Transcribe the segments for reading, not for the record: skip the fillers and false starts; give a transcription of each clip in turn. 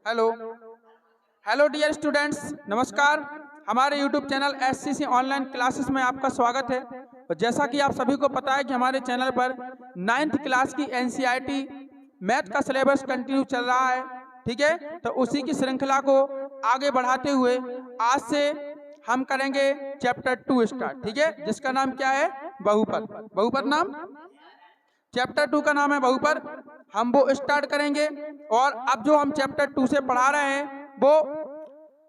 Hello hello dear students, नमस्कार। हमारे YouTube channel SCC online classes में आपका स्वागत है। और जैसा कि आप सभी को पता है कि हमारे चैनल पर 9th क्लास की एनसीईआरटी मैथ का सिलेबस कंटिन्यू चल रहा है। ठीक है, तो उसी की श्रृंखला को आगे बढ़ाते हुए आज से हम करेंगे चैप्टर 2 स्टार्ट। ठीक है, जिसका नाम क्या है? बहुपद। बहुपद नाम चैप्टर 2 का नाम है बहुपद। हम वो स्टार्ट करेंगे और अब जो हम चैप्टर 2 से पढ़ा रहे हैं वो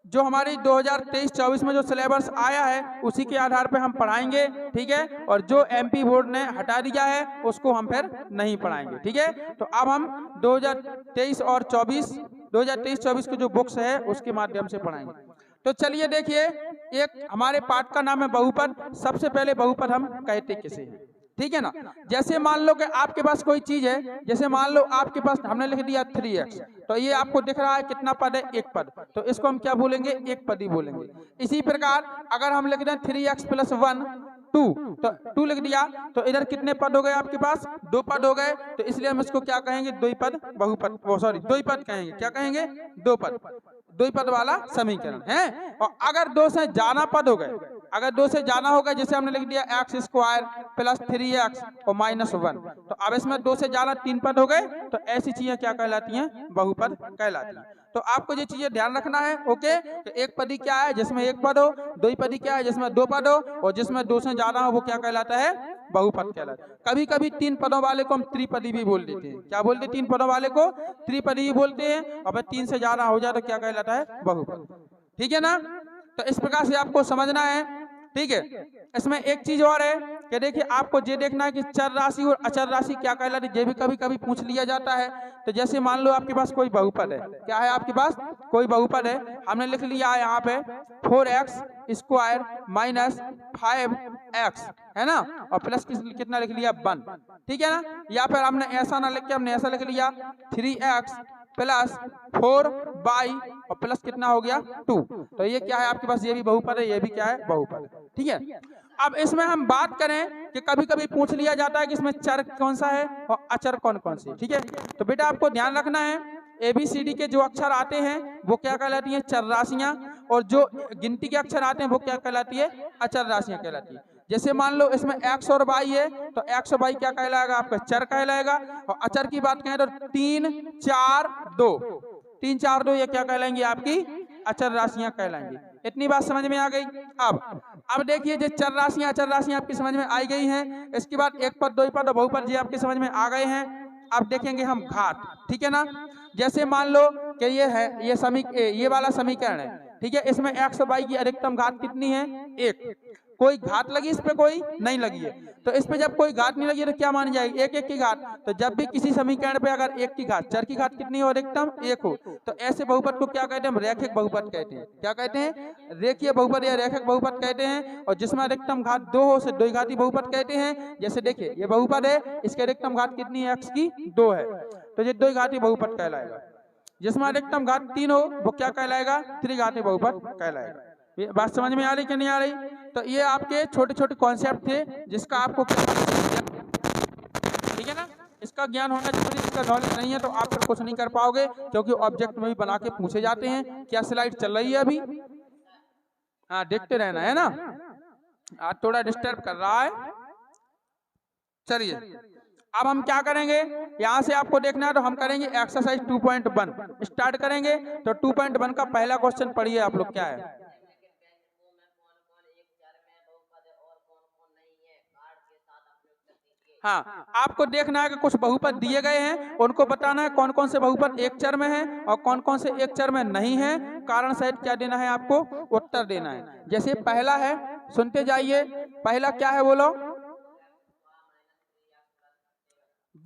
जो हमारी 2023-24 में जो सिलेबस आया है उसी के आधार पे हम पढ़ाएंगे। ठीक है, और जो एमपी बोर्ड ने हटा दिया है उसको हम फिर नहीं पढ़ाएंगे। ठीक है, तो अब हम 2023-24 की जो बुक्स है उसके माध्यम से पढ़ाएंगे। तो चलिए देखिए, एक हमारे पाठ का नाम है बहुपद। सबसे पहले बहुपद हम कहते किसे हैं, ठीक है ना। जैसे मान लो कि आपके पास कोई चीज है, जैसे मान लो आपके पास हमने लिख दिया 3x, तो ये आपको दिख रहा है कितना पद है? एक पद। तो इसको हम क्या बोलेंगे? एक पद ही बोलेंगे। इसी प्रकार अगर हम लिख दें 3x + 1 2, तो 2 लिख दिया तो इधर कितने पद हो गए आपके पास? 2 पद हो गए। तो इसलिए हम इसको क्या कहेंगे? द्विपद बहुपद, सॉरी द्विपद कहेंगे। क्या कहेंगे? दो पद, द्विपद वाला समीकरण है। और अगर 2 से ज्यादा पद हो गए, अगर 2 से ज्यादा हो गए, जैसे हमने लिख दिया x² + 3x और -1, तो अब इसमें 2 से ज्यादा 3 पद हो गए, तो ऐसी चीजें क्या कहलाती हैं? बहुपद कहलाती हैं। तो आपको ये चीजें ध्यान रखना है। ओके, तो एक पदी क्या है? जिसमें एक पद हो। द्विपदी क्या है? जिसमें 2 पद हो। और जिसमें 2 से ज्यादा हो वो क्या कहलाता है? बहुपद कहलाता है। कभी कभी 3 पदों वाले को हम त्रिपदी भी बोल देते हैं। क्या बोलते हैं? 3 पदों वाले को त्रिपदी भी बोलते हैं। और 3 से ज्यादा हो जाए तो क्या कहलाता है? बहुपद। ठीक है ना। तो इस प्रकार से आपको समझना है। ठीक है, इसमें एक चीज और है कि देखिए, आपको ये देखना है कि चर राशि और अचर राशि क्या कहलाती है। ये भी कभी कभी पूछ लिया जाता है। तो जैसे मान लो आपके पास कोई बहुपद है। क्या है आपके पास? कोई बहुपद है। हमने लिख लिया है यहाँ पे 4x² - 5x, है ना, और प्लस कितना लिख लिया? 1। ठीक है ना। या फिर हमने ऐसा ना लिख के हमने ऐसा लिख लिया 3x + 4y और प्लस कितना हो गया? 2। तो ये क्या है आपके पास? ये भी बहुपद है, ये भी क्या है? बहुपद है। ठीक है, अब इसमें हम बात करें कि कभी कभी पूछ लिया जाता है कि इसमें चर कौन सा है और अचर कौन कौन से। ठीक है, तो बेटा आपको ध्यान रखना है, ABCD के जो अक्षर आते हैं वो क्या कहलाती हैं? चर राशियां। और जो गिनती के अक्षर आते हैं वो क्या कहलाती है? अचर राशियां कहलाती है। जैसे मान लो इसमें x और y है, तो x और y क्या कहलाएगा? आपका चर कहलाएगा। और अचर की बात करें तो 3 4 2, 3 4 2 ये क्या कहलाएंगी? आपकी अचर राशियां कहलाएंगी। इतनी बात समझ में आ गई। अब देखिए, जो चर राशियां अचर राशियां आपकी समझ में आई गई हैं। इसके बाद एक पद, दो पद और बहुपद जी आपकी समझ में आ गए हैं। अब देखेंगे हम घात। ठीक है ना। जैसे मान लो कि ये है, ये वाला समीकरण है। ठीक है, इसमें x और y की अधिकतम घात कितनी है? 1। कोई घात लगी इस पे? कोई नहीं लगी है। तो इस पे जब कोई घात नहीं लगी है तो क्या मानी जाएगी? 1 1 की घात। तो जब भी किसी समीकरण पे अगर 1 की घात, चर की घात कितनी हो? अधिकतम 1 हो, तो ऐसे बहुपद को क्या कहते हैं? हम रैखिक बहुपद कहते हैं। क्या कहते हैं? रेखीय बहुपद या रैखिक बहुपद कहते हैं। और जिसमें अधिकतम घात 2 हो उसे द्विघाती बहुपद कहते हैं। जैसे देखिए, ये बहुपद है, इसकी अधिकतम घात कितनी है? x की 2 है, तो ये द्विघाती बहुपद कहलाएगा। जिसमें अधिकतम घात 3 हो वो क्या कहलाएगा? त्रिघाती बहुपद कहलाएगा। ये बात समझ में आ रही कि नहीं आ रही? तो ये आपके छोटे छोटे कॉन्सेप्ट थे जिसका आपको, ठीक है ना, इसका ज्ञान होना चाहिए। इसका नॉलेज नहीं है तो आप फिर कुछ नहीं कर पाओगे, क्योंकि ऑब्जेक्ट में भी बना के पूछे जाते हैं। क्या स्लाइड चल रही है अभी? हाँ, देखते रहना है ना। आज थोड़ा डिस्टर्ब कर रहा है। चलिए, अब हम क्या करेंगे? यहाँ से आपको देखना है तो हम करेंगे एक्सरसाइज 2.1 स्टार्ट करेंगे। तो 2.1 का पहला क्वेश्चन पढ़िए आप लोग। क्या है? हाँ, आपको देखना है कि कुछ बहुपद दिए गए हैं, उनको बताना है कौन कौन से बहुपद एक चर में है और कौन कौन से एक चर में नहीं है। कारण सहित क्या देना है आपको? उत्तर देना है। जैसे पहला है, सुनते जाइए। पहला क्या है बोलो?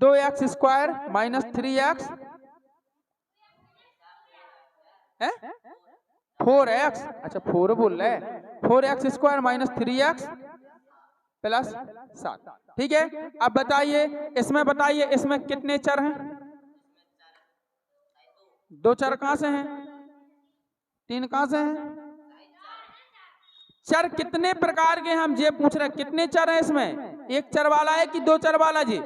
2x² - 3x है 4x। अच्छा 4 बोल रहे हैं। 4x² - 3x + 7। ठीक है, अब बताइए, इसमें बताइए इसमें कितने चर हैं? 2 चर कहां से हैं? 3 कहां से हैं? चर कितने प्रकार के? हम ये पूछ रहे हैं कितने चर हैं इसमें? एक चर वाला है कि 2 चर वाला? जी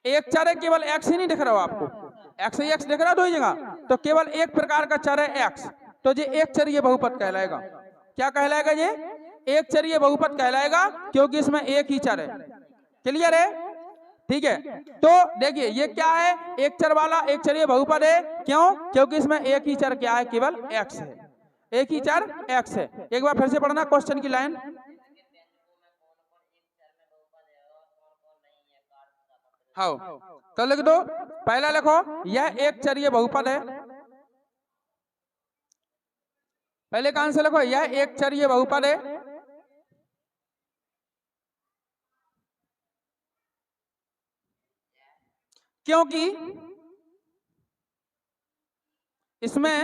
एक चर है, केवल x ही नहीं दिख रहा हो आपको? x ही x दिख रहा है 2 जगह? तो केवल एक प्रकार का चर है x, तो ये एक चरीय बहुपद कहलाएगा। क्या कहलाएगा? ये एक चरीय बहुपद कहलाएगा, क्योंकि इसमें एक ही चर है। क्लियर है? ठीक है। तो देखिए ये क्या है, एक चर वाला एक चरीय बहुपद है। क्यों? क्योंकि इसमें एक ही चर क्या है, केवल x है, एक ही चर x है। एक बार फिर से पढ़ना क्वेश्चन की लाइन। हाँ, तो लिख दो, पहला लिखो यह एक चरीय बहुपद है। पहले का आंसर लिखो, यह एक चरीय बहुपद है। क्योंकि इसमें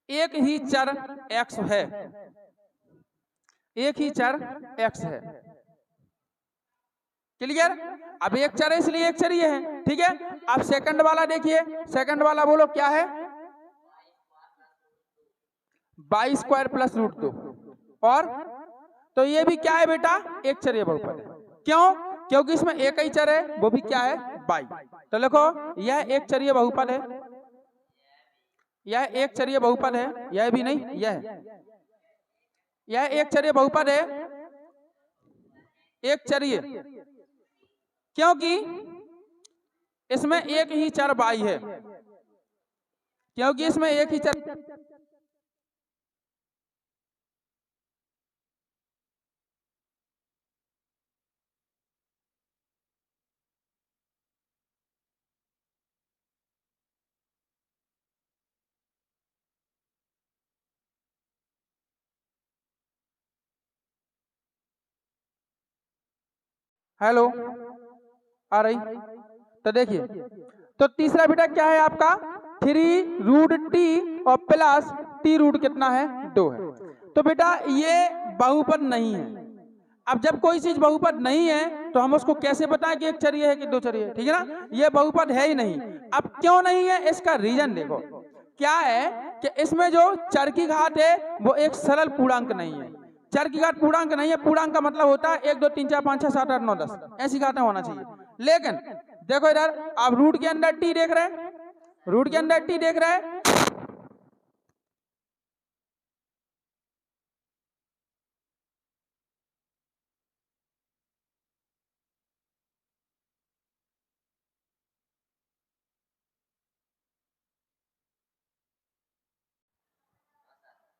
एक ही चर x है, एक ही चर x है। क्लियर? अब एक चर है इसलिए एक चरीय है। ठीक है। अब सेकंड वाला देखिए, सेकंड वाला बोलो क्या है, 22 स्क्वायर प्लस रूट 2, और तो ये भी क्या है बेटा, एक चरीय बहुपद है। क्यों? क्योंकि इसमें एक ही चर है, वो भी क्या है, 22। तो लिखो यह एक चरीय बहुपद है, यह एक चरीय बहुपद है, यह भी नहीं, यह एक चरीय बहुपद है, एक चरीय, क्योंकि इसमें एक ही चर 22 है, क्योंकि इसमें एक ही चर। हेलो, आ रही? तो देखिए, तो तीसरा बेटा क्या है आपका, 3 रूट टी और प्लस टी रूट कितना है, 2 है। तो बेटा ये बहुपद नहीं है। अब जब कोई चीज बहुपद नहीं है तो हम उसको कैसे बताएं कि एक चरीय है कि दो चरीय है? ठीक है ना, ये बहुपद है ही नहीं। अब क्यों नहीं है, इसका रीजन देखो क्या है कि इसमें जो चर की घात है वो एक सरल पूर्णांक नहीं है। चर की घात पूर्णांक नहीं है। पूर्णांक का मतलब होता है 1 2 3 4 5 6 7 8 9 10, ऐसी घातें होना चाहिए। लेकिन देखो इधर आप रूट के अंदर टी देख रहे हैं, रूट के अंदर टी देख रहे हैं,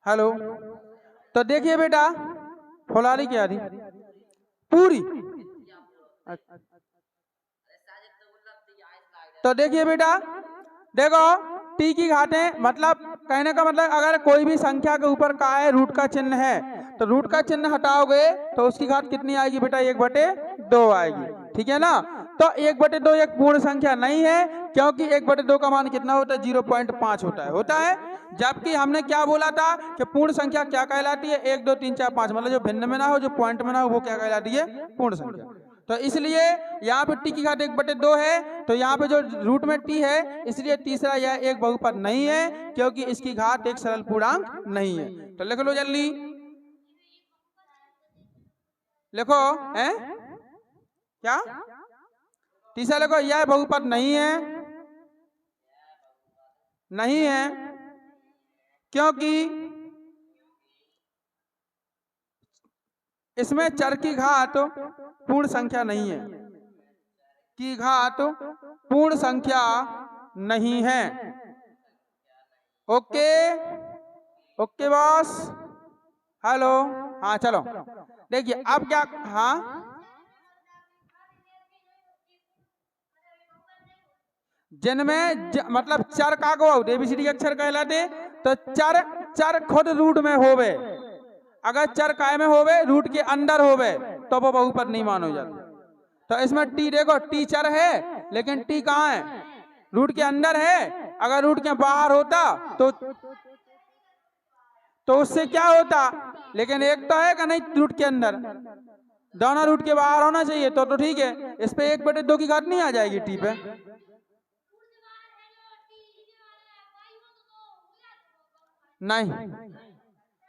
हेलो। तो देखिए बेटा, फुलारी क्या थी पूरी। तो देखिए बेटा, देखो टी की घातें, मतलब कहने का मतलब अगर कोई भी संख्या के ऊपर का है रूट का चिन्ह है, तो रूट का चिन्ह हटाओगे तो उसकी घात कितनी आएगी बेटा, 1/2 आएगी। ठीक है ना। तो 1/2 एक पूर्ण संख्या नहीं है, क्योंकि 1/2 का मान कितना होता है, 0.5 होता है। जबकि हमने क्या बोला था कि पूर्ण संख्या क्या कहलाती है, 1 2 3 4 5, मतलब जो भिन्न में ना हो, जो पॉइंट में ना हो, वो क्या कहलाती है, पूर्ण संख्या। तो इसलिए यहाँ पे टी की घात 1/2 है, तो यहाँ पे जो रूट में टी है, इसलिए तीसरा यह एक बहुपद नहीं है, क्योंकि इसकी घात एक सरल पूर्णांक नहीं है। तो लिख लो जल्दी, लिखो है क्या, तीसरा लिखो, यह बहुपद नहीं है, नहीं है क्योंकि इसमें चर की घात पूर्ण संख्या नहीं है, की घात पूर्ण संख्या नहीं है। Okay, okay boss, hello. हाँ चलो देखिए अब क्या, हाँ जिनमें मतलब चर का को ABCD अक्षर कहलाते, तो चर खुद रूट में होवे। अगर चर काय में होवे, रूट के अंदर होवे, तो वो बहुपद नहीं मानो जाता। तो इसमें टी देखो, टी चर है, लेकिन टी कहाँ है, रूट के अंदर है। अगर रूट के बाहर होता तो उससे क्या होता, लेकिन एक तो है कि नहीं, रूट के अंदर, दोनों रूट के बाहर होना चाहिए, तो ठीक है। इस पे 1/2 की घात नहीं आ जाएगी टी पे, नहीं,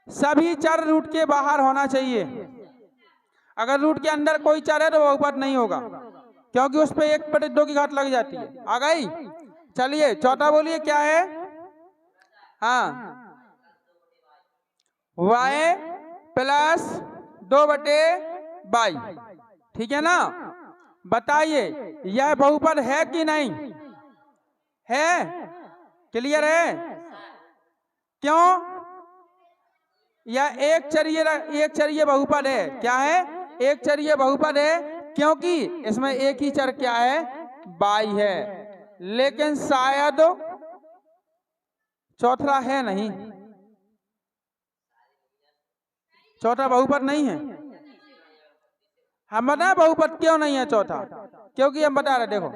सभी चर रूट के बाहर होना चाहिए। अगर रूट के अंदर कोई चर है तो बहुपद नहीं होगा, क्योंकि उस पे 1/2 की घात लग जाती है। आ गई? चलिए चौथा बोलिए क्या है? हाँ, y प्लस 2/y, ठीक है ना? बताइए यह बहुपद है कि नहीं है? क्लियर है? क्यों? यह एक चरीय बहुपद है। क्या है? एक चरीय बहुपद है, क्योंकि इसमें एक ही चर क्या है? y है। लेकिन शायद चौथा है नहीं, चौथा बहुपद नहीं है। हम बताए बहुपद क्यों नहीं है चौथा? क्योंकि हम बता रहे, देखो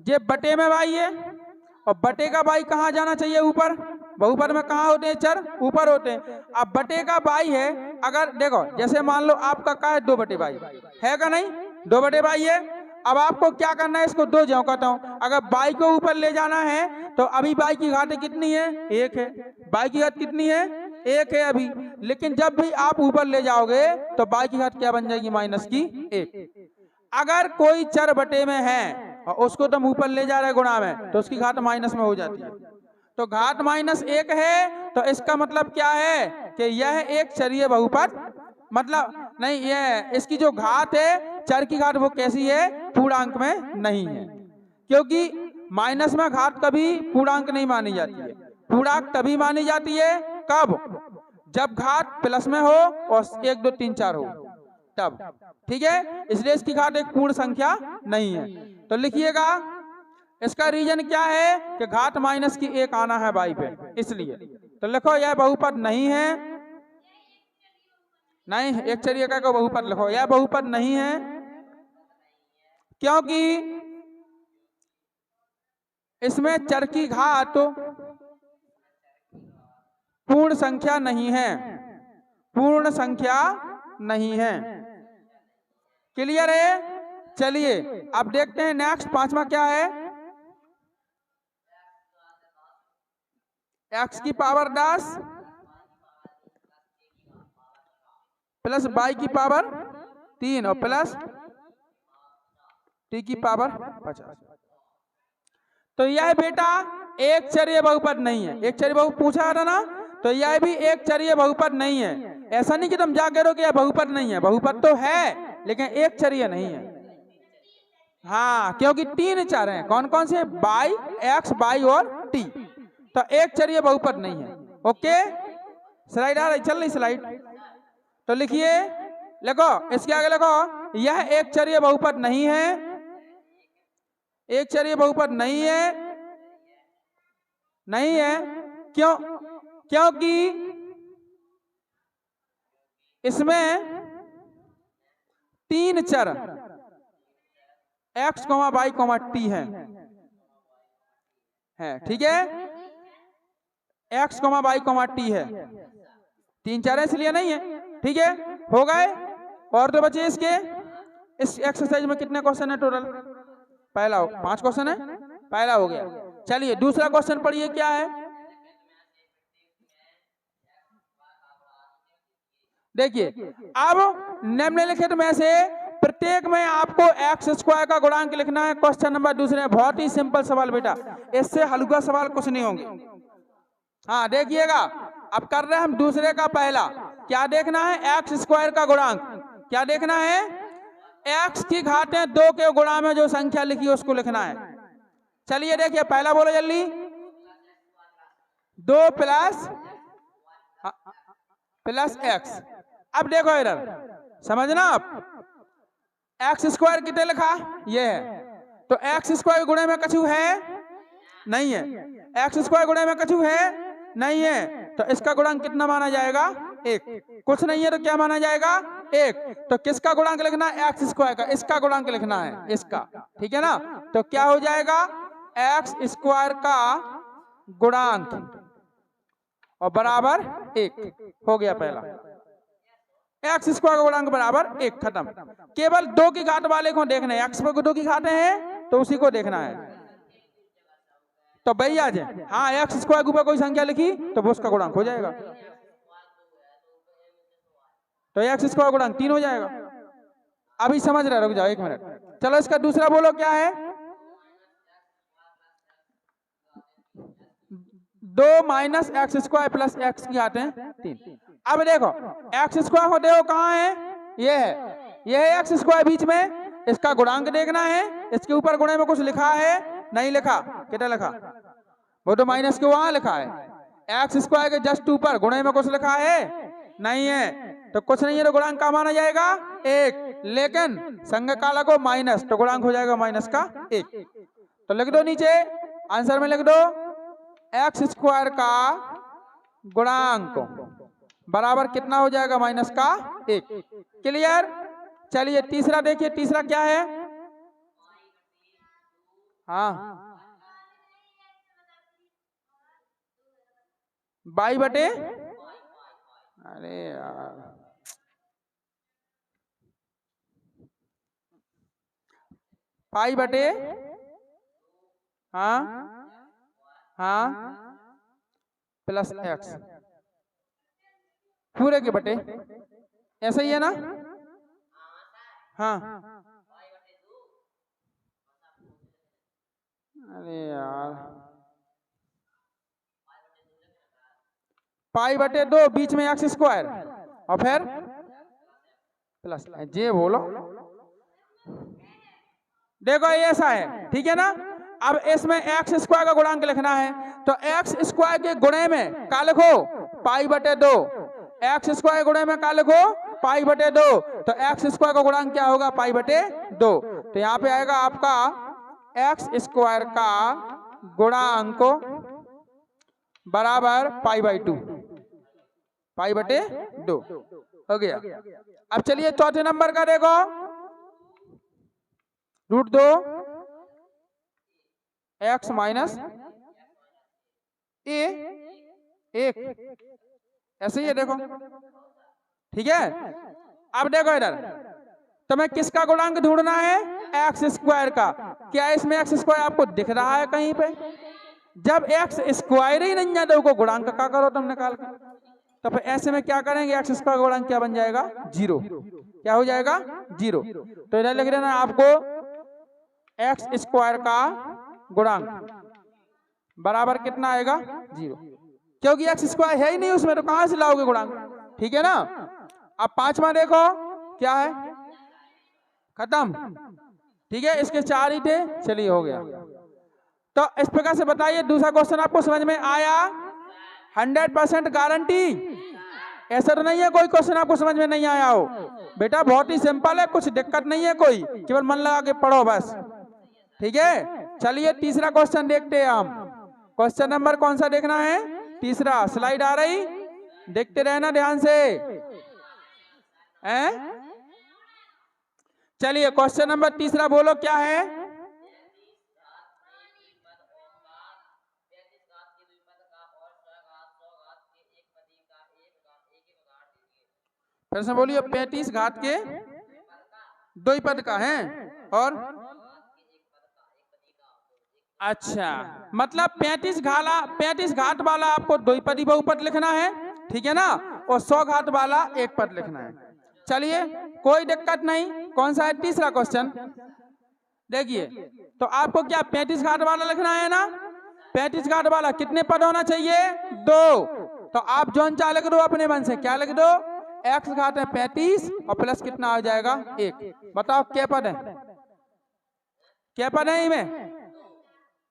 ये बटे में y है और बटे का y कहाँ जाना चाहिए? ऊपर। बहुपद में कहाँ होते हैं चर? ऊपर होते हैं। अब बटे का y है, अगर देखो जैसे मान लो आपका क्या है? 2/y है का नहीं? 2/y है। अब आपको क्या करना है? इसको दो ज्यों कहता हूं। अगर y को ऊपर ले जाना है तो अभी y की घात कितनी है? 1 है। y की घात कितनी है? 1 है अभी। लेकिन जब भी आप ऊपर ले जाओगे तो y की घात क्या बन जाएगी? -1। अगर कोई चर बटे में है और उसको तुम ऊपर ले जा रहे गुणा में, तो उसकी घात माइनस में हो जाती है। तो घात -1 है, तो इसका मतलब क्या है कि यह एक चरीय बहुपद, मतलब नहीं, यह इसकी जो घात है, चर की घात वो कैसी है? पूर्णांक में नहीं है। क्योंकि माइनस में घात कभी पूर्णांक नहीं मानी जाती है। पूर्णांक तभी मानी जाती है कब? जब घात प्लस में हो और 1 2 3 4 हो, तब। ठीक है, इसलिए इसकी घात एक पूर्ण संख्या नहीं है। तो लिखिएगा इसका रीजन क्या है कि घात -1 आना है y पे, इसलिए। तो लिखो यह बहुपद नहीं है। नहीं, एक चरिय का बहुपद लिखो, यह बहुपद नहीं है क्योंकि इसमें चर की घात पूर्ण संख्या नहीं है, पूर्ण संख्या नहीं है। क्लियर है? चलिए अब देखते हैं नेक्स्ट, पांचवा क्या है? x की पावर 10 प्लस y की पावर 3 और प्लस t की पावर 50। तो यह बेटा एक चरीय बहुपद नहीं है। एक चरीय बहुपद पूछा था ना, तो यह भी एक चरीय बहुपद नहीं है। ऐसा नहीं कि तुम जा कह रहे हो कि यह बहुपद नहीं है, बहुपद तो है लेकिन एक चरीय नहीं है। हाँ, क्योंकि 3 चर हैं। कौन कौन से? y, x, y और t। तो एक चरीय बहुपद नहीं है। ओके, स्लाइड आ रही, चल रही स्लाइड। तो लिखिए, लिखो इसके आगे लिखो, यह एक चरीय बहुपद नहीं है। एक चरीय बहुपद नहीं है, नहीं है। क्यों? क्योंकि इसमें 3 चर x, y, t है। ठीक है, x, y, t है। 3 चर है इसलिए नहीं है। ठीक है, हो गए। और तो बचे इसके। इस एक्सरसाइज में कितने क्वेश्चन है टोटल? पहला 5 क्वेश्चन है, पहला हो गया। चलिए दूसरा क्वेश्चन पढ़िए, क्या है? देखिए, अब निम्नलिखित में से प्रत्येक में आपको x² का गुणांक लिखना है। क्वेश्चन नंबर दूसरे, बहुत ही सिंपल सवाल बेटा, इससे हल्का सवाल कुछ नहीं होंगे। हाँ देखिएगा, अब कर रहे हैं हम दूसरे का पहला। क्या देखना है? x² का गुणांक। क्या देखना है? x की घातें 2 के गुणा में जो संख्या लिखी है उसको लिखना है। चलिए देखिए, पहला बोलो जल्दी। 2 प्लस x। अब देखो इधर समझना आप, x² कितने लिखा? ये है। तो x² गुणे में कछु है? नहीं है। x² गुणे में कछु है? नहीं है। तो इसका गुणांक कितना माना जाएगा? 1। कुछ नहीं है तो क्या माना जाएगा? 1। तो किसका गुणांक लिखना है? x² का। इसका गुणांक लिखना है, इसका। ठीक है ना? तो क्या हो जाएगा? x² का गुणांक और बराबर 1 हो गया पहला। x² का गुणांक बराबर 1, खत्म। केवल 2 की घात वाले को देखना है। x पर 2 की घातें हैं तो उसी को देखना है। तो भाई आ जाए, हाँ x² के ऊपर कोई संख्या लिखी तो वो उसका गुणांक हो जाएगा। तो x² गुणांक 3 हो जाएगा। अभी समझ रहे, रुक जाओ 1 मिनट। चलो इसका दूसरा बोलो, क्या है? 2 minus x square plus x की घात है 3। अब देखो एक्स स्क्वायर को देखो कहाँ है, ये है एक्स स्क्वायर बीच में, इसका गुणांक देखना है। इसके ऊपर गुणे में कुछ लिखा है, नहीं लिखा, कितना लिखा, वो तो माइनस के वहां लिखा है। एक्स स्क्वायर के जस्ट ऊपर गुणे में कुछ लिखा है, नहीं है, तो कुछ नहीं है, तो गुणांक का माना जाएगा 1। लेकिन संज्ञा काला को माइनस, तो गुणांक हो जाएगा माइनस का 1। तो लिख दो नीचे आंसर में लिख दो एक्स स्क्वायर का गुणांक बराबर कितना हो जाएगा, माइनस का 1। क्लियर। चलिए तीसरा देखिए, तीसरा क्या है, हाँ बाई बटे, अरे यार पाई बटे, हाँ हाँ प्लस एक्स पूरे के बटे, ऐसा ही है ना, हाँ अरे यार पाई बटे 2 बीच में एक्स स्क्वायर और फिर प्लस जे बोलो, देखो ये ऐसा है, ठीक है ना। अब इसमें एक्स स्क्वायर का गुणांक लिखना है, तो एक्स स्क्वायर के गुणे में क्या लिखो, पाई बटे 2। एक्स स्क्वायर गुणे में क्या लिखो, पाई बटे 2। तो एक्स स्क्वायर का गुणांक क्या होगा, पाई बटे 2। तो यहाँ पे आएगा आपका एक्स स्क्वायर का गुणांक बराबर पाई बाई 2, पाई बटे 2 हो गया। अब चलिए चौथे नंबर का देखो, √2 एक्स माइनस ए 1, ऐसे ही है देखो, ठीक है। अब देखो इधर तुम्हें किसका गुणांक ढूंढना है, एक्स स्क्वायर का। क्या इसमें एक्स स्क्वायर आपको दिख रहा है कहीं पे, जब एक्स स्क्वायर ही नहीं है तो उसको गुणांक का करो तुम निकाल कर, तो फिर ऐसे में क्या करेंगे, एक्स स्क्वायर गुणांक क्या बन जाएगा, 0। क्या हो जाएगा, 0। तो इधर लिख देना आपको एक्स स्क्वायर का गुणांक बराबर कितना आएगा, 0, क्योंकि एक्स स्क्वायर है ही नहीं उसमें, तो कहां से लाओगे गुणांक, ठीक है ना। अब पांचवा देखो क्या है, खत्म, ठीक है, इसके 4 ही थे, चलिए हो गया। तो इस प्रकार से बताइए दूसरा क्वेश्चन आपको समझ में आया, 100% गारंटी, ऐसा तो नहीं है कोई क्वेश्चन आपको समझ में नहीं आया हो, बेटा बहुत ही सिंपल है, कुछ दिक्कत नहीं है कोई, केवल मन लगा के पढ़ो बस, ठीक है। चलिए तीसरा क्वेश्चन देखते हैं हम। क्वेश्चन नंबर कौन सा देखना है, तीसरा, स्लाइड आ रही, देखते रहना ध्यान से, हैं। चलिए क्वेश्चन नंबर तीसरा बोलो क्या है, फिर से बोलिए, 35 घात के 2 पद का है, और अच्छा मतलब 35 घात वाला आपको 2 पदी बहुपद लिखना है, ठीक है ना, और 100 घात वाला 1 पद लिखना है। चलिए कोई दिक्कत नहीं, कौन सा है तीसरा क्वेश्चन, देखिए तो आपको क्या 35 घात वाला लिखना है ना, 35 घात वाला कितने पद होना चाहिए, 2। तो आप जौन चाह लिख दो अपने मन से, क्या लिख दो, एक्स घात है 35 और प्लस कितना आ जाएगा 1। बताओ क्या पद है, क्या पद है इनमें,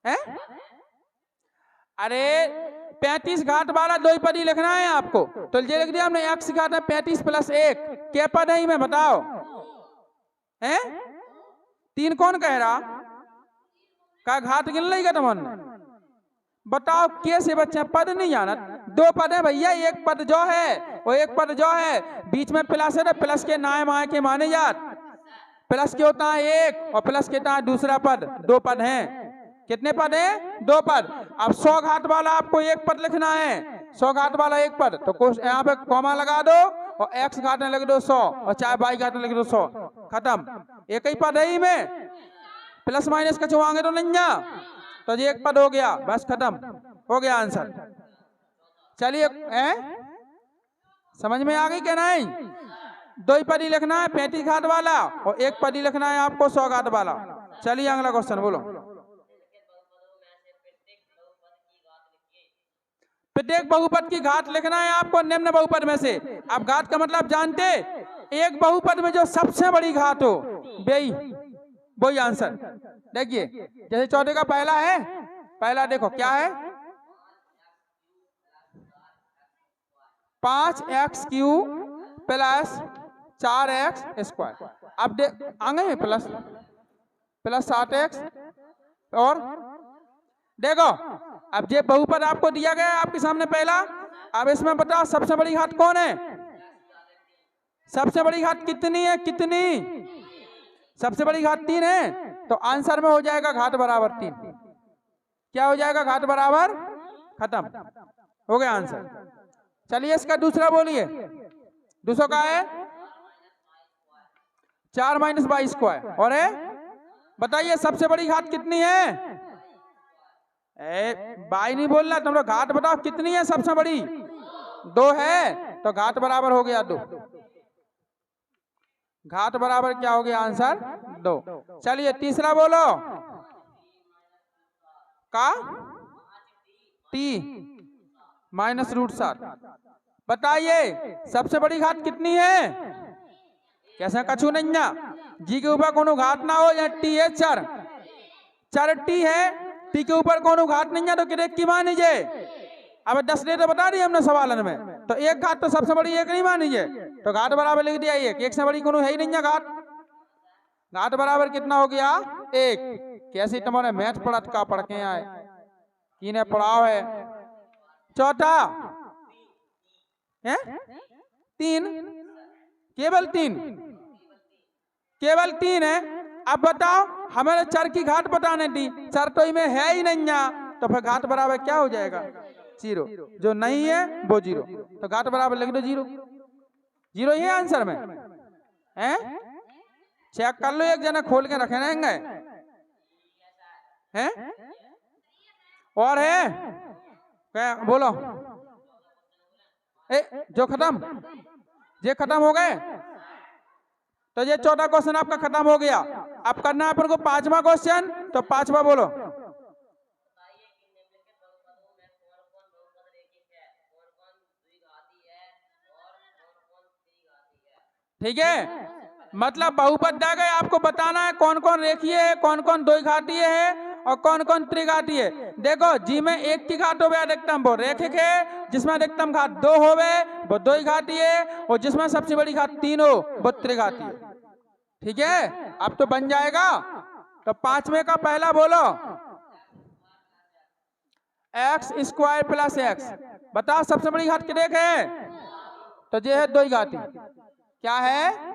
है? अरे 35 घात वाला 2 पद ही लिखना है आपको, तो ये लिख दिया हमने, एक्स घात है 35 प्लस 1, क्या पद है इनमें बताओ, हैं? 3 कौन कह रहा, का घात गिन लेगा तुमने, बताओ कैसे बच्चे, पद नहीं जाना, 2 पद है भैया, 1 पद जो है वो 1 पद जो है बीच में प्लस है, तो प्लस के नाए माए के माने जात, प्लस के होता है 1 और प्लस के होता है दूसरा पद, 2 पद हैं, कितने पद हैं, 2 पद। अब 100 घात वाला आपको 1 पद लिखना है, 100 घात वाला 1 पद, तो यहाँ पे कॉमा लगा दो और एक्स घात में लिख दो 100 और चाहे वाई घात में लिख दो 100, खत्म, एक ही पद है ही में, प्लस माइनस का छुआएंगे तो नहीं जा, तो ये 1 पद हो गया, बस खत्म हो गया आंसर। चलिए समझ में आ गई क्या नहीं, 2 पद ही लिखना है 35 घात वाला और 1 पद ही लिखना है आपको 100 घात वाला। चलिए अगला क्वेश्चन बोलो, फिर देख बहुपद की घात लिखना है आपको निम्न बहुपद में से। अब घात का मतलब जानते, एक बहुपद में जो सबसे बड़ी घात हो वही आंसर। देखिए जैसे चौथे का पहला है, पहला देखो क्या है 5x³ प्लस 4x²। अब आगे है प्लस 7x और देखो अब ये बहुपद आपको दिया गया है आपके सामने पहला। अब इसमें बताओ सबसे बड़ी घात कौन है, सबसे बड़ी घात कितनी है, कितनी, सबसे बड़ी घात 3 है, तो आंसर में हो जाएगा घात बराबर 3। क्या हो जाएगा, घात बराबर, खत्म हो गया आंसर। चलिए इसका दूसरा बोलिए, दूसरा का है 4 - y²। और बताइए सबसे बड़ी घात कितनी है, बाई नहीं बोलना तुम लोग, घात बताओ कितनी है सबसे बड़ी, 2 है, तो घात बराबर हो गया 2, घात बराबर क्या हो गया आंसर 2। चलिए तीसरा बोलो, का t -√7। बताइए सबसे बड़ी घात कितनी है, कैसा कछु नहीं ना, जी के ऊपर कोनो घात ना हो, या टी है 4 टी है, टी के ऊपर कोनो घात नहीं है तो किरेक की मानीजिए। अब 10 डे तो बता दी हमने सवालन में, तो एक घात तो सबसे बड़ी एक नहीं मानीजिए, तो घात बराबर लिख दिया एक से बड़ी कोनो है ही नहीं है घात। घात बराबर कितना हो गया 1। कैसी तुम्हारे मैथ पढ़त का पढ़ के आए, किने पढ़ाओ है। चौथा है 3, केवल 3 है। अब बताओ हमें चर की घात बताने दी, चर तो में है ही नहीं है, तो फिर घात बराबर क्या हो जाएगा 0, जो नहीं है वो 0, तो घात बराबर लिख दो 0 ही है आंसर में हैं। चेक कर लो, एक जना खोल के रखे रहेंगे हैं। और है क्या बोलो, जो खत्म, ये खत्म हो गए, तो ये 14 क्वेश्चन आपका खत्म हो गया। अब करना है अपन को 5वां क्वेश्चन, तो 5वां बोलो। ठीक है, मतलब बहुपद दे गए, आपको बताना है कौन कौन रेखीय है, कौन कौन द्विघातीय है और कौन कौन त्रिघातीय है। देखो जी में 1 की घात होवे अधिकतम वो रेखिक है, जिसमें अधिकतम घात 2 होवे वो द्विघातीय है, और जिसमें सबसे बड़ी घात 3 हो वो त्रिघातीय। ठीक है, अब तो बन जाएगा। तो 5वें का पहला बोलो, x² + x। बताओ सबसे बड़ी घात कितने है, तो ये है द्विघाती। क्या है,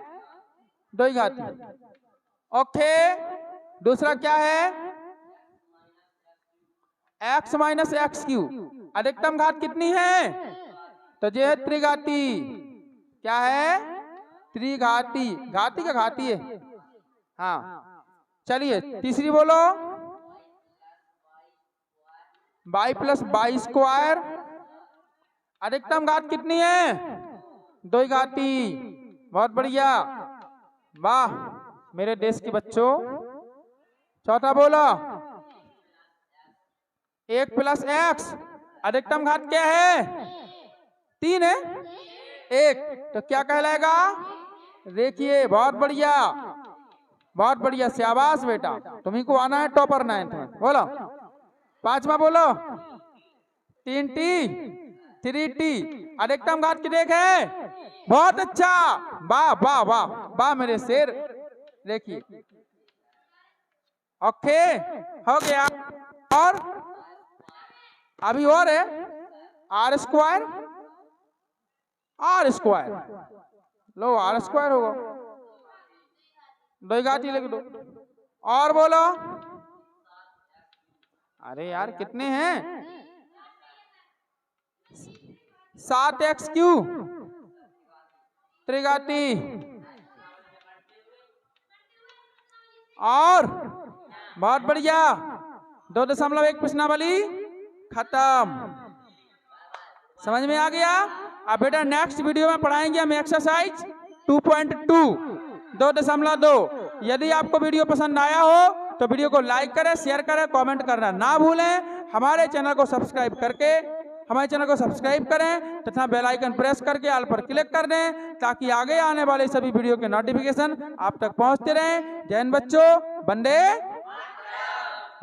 द्विघाती। ओके, दूसरा क्या है x - x³। अधिकतम घात कितनी है, तो ये है त्रिघाती। क्या है, त्रिघाती, घाती का घाती है। हाँ चलिए तीसरी बोलो, y + y²। अधिकतम घात कितनी है, द्विघाती। बहुत बढ़िया, वाह मेरे देश के बच्चों। चौथा बोलो 1 + x। अधिकतम घात क्या है, 3 है, 1, तो क्या कहलाएगा, रेखीय। बहुत बढ़िया, बहुत बढ़िया, शाबाश बेटा, तुम्ही को आना है टॉपर 9th में। बोलो 5वां बोलो 3t 3t। अधिकतम घात कितने है, बहुत अच्छा, वाह वाह वाह वाह मेरे शेर। देखिए ओके हो गया। और अभी और है r²। लो r² होगा, द्विघाती लिख दो। और बोलो, अरे यार कितने हैं, 7x³ त्रिघाती। और बहुत बढ़िया, 2.1 प्रश्नावली खत्म। समझ में आ गया। अब बेटा नेक्स्ट वीडियो में पढ़ाएंगे हम एक्सरसाइज 2.2 2.2। यदि आपको वीडियो पसंद आया हो तो वीडियो को लाइक करें, शेयर करें, कमेंट करना ना भूलें। हमारे चैनल को सब्सक्राइब करके हमारे चैनल को सब्सक्राइब करें तथा बेल आइकन प्रेस करके ऑल पर क्लिक कर दें ताकि आगे आने वाले सभी वीडियो के नोटिफिकेशन आप तक पहुंचते रहें। जय हिंद बच्चों, वंदे